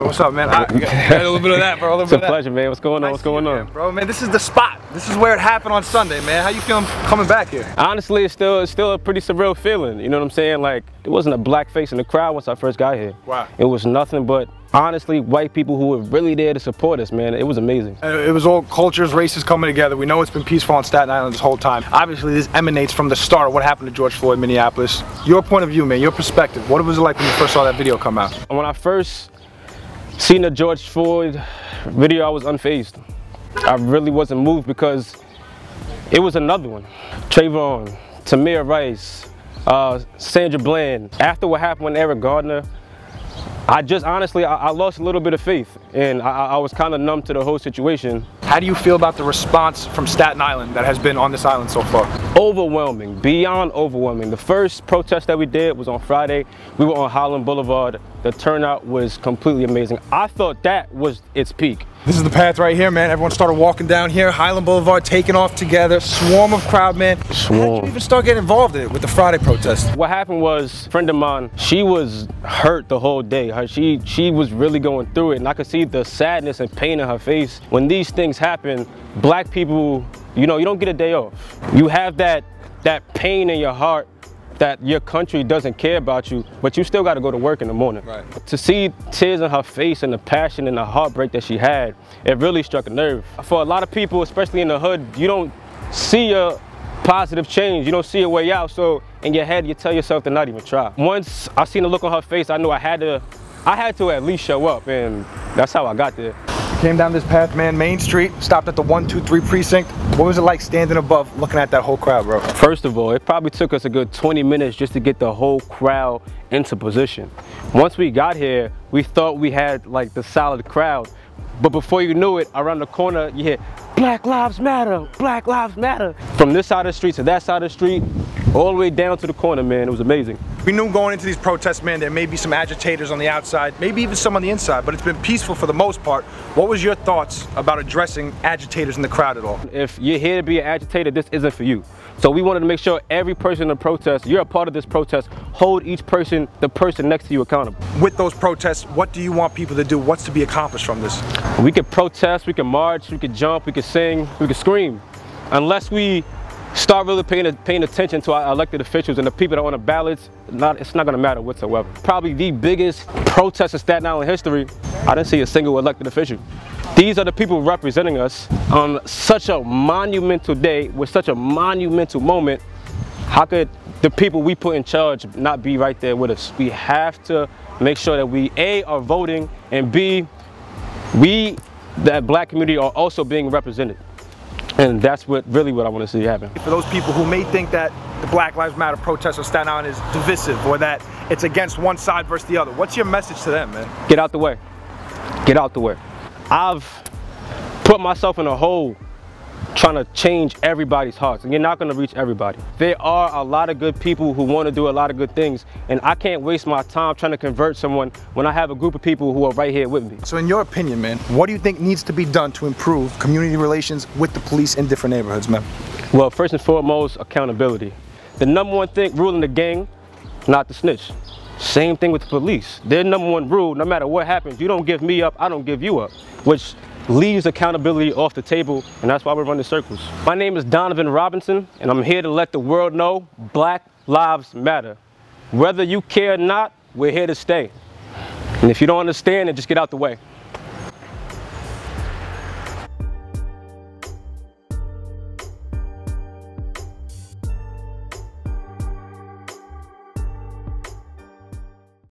What's up, man? I got a little bit of that, bro. It's a pleasure, man. What's going on? What's going on? Bro, man, this is the spot. This is where it happened on Sunday, man. How you feeling coming back here? Honestly, it's still a pretty surreal feeling. You know what I'm saying? Like, there wasn't a black face in the crowd once I first got here. Wow. It was nothing but, honestly, white people who were really there to support us, man. It was amazing. It was all cultures, races coming together. We know it's been peaceful on Staten Island this whole time. Obviously, this emanates from the start of what happened to George Floyd in Minneapolis. Your point of view, man, your perspective. What was it like when you first saw that video come out? When I first seen the George Floyd video, I was unfazed. I really wasn't moved because it was another one. Trayvon, Tamir Rice, Sandra Bland. After what happened with Eric Gardner, I lost a little bit of faith, and I was kind of numb to the whole situation. How do you feel about the response from Staten Island that has been on this island so far? Overwhelming, beyond overwhelming. The first protest that we did was on Friday. We were on Highland Boulevard. The turnout was completely amazing. I thought that was its peak. This is the path right here, man. Everyone started walking down here. Highland Boulevard taking off together. Swarm of crowd, man. Swarm. How did you even start getting involved in it with the Friday protest? What happened was, a friend of mine, she was hurt the whole day. She was really going through it, and I could see the sadness and pain in her face. When these things happen, black people, you know, you don't get a day off. You have that pain in your heart that your country doesn't care about you, but you still got to go to work in the morning. Right. To see tears in her face and the passion and the heartbreak that she had, it really struck a nerve. For a lot of people, especially in the hood, you don't see a positive change. You don't see a way out. So in your head, you tell yourself to not even try. Once I seen the look on her face, I knew I had to at least show up, and that's how I got there. Came down this path, man, Main Street, stopped at the 123 precinct. What was it like standing above, looking at that whole crowd, bro? First of all, it probably took us a good 20 minutes just to get the whole crowd into position. Once we got here, we thought we had like the solid crowd, but before you knew it, around the corner, you hear, Black Lives Matter, Black Lives Matter. From this side of the street to that side of the street, all the way down to the corner, man. It was amazing. We knew going into these protests, man, there may be some agitators on the outside, maybe even some on the inside, but it's been peaceful for the most part. What was your thoughts about addressing agitators in the crowd at all? If you're here to be an agitator, this isn't for you. So we wanted to make sure every person in the protest, you're a part of this protest, hold each person, the person next to you accountable. With those protests, what do you want people to do? What's to be accomplished from this? We could protest, we can march, we could jump, we could sing, we could scream. Unless we start really paying attention to our elected officials and the people that are on the ballots, it's not gonna matter whatsoever. Probably the biggest protest in Staten Island history, I didn't see a single elected official. These are the people representing us on such a monumental day with such a monumental moment. How could the people we put in charge not be right there with us? We have to make sure that we, A, are voting, and B, we, that black community, are also being represented. And that's really what I want to see happen. For those people who may think that the Black Lives Matter protest on Staten Island is divisive or that it's against one side versus the other, what's your message to them, man? Get out the way. Get out the way. I've put myself in a hole trying to change everybody's hearts, and you're not going to reach everybody. There are a lot of good people who want to do a lot of good things, and I can't waste my time trying to convert someone when I have a group of people who are right here with me. So in your opinion, man, what do you think needs to be done to improve community relations with the police in different neighborhoods, man? Well, first and foremost, accountability. The number one thing, rule in the gang, not to snitch. Same thing with the police. Their number one rule, no matter what happens, you don't give me up, I don't give you up, which leaves accountability off the table, and that's why we're running circles. My name is Donovan Robinson, and I'm here to let the world know Black Lives Matter. Whether you care or not, we're here to stay. And if you don't understand, then just get out the way.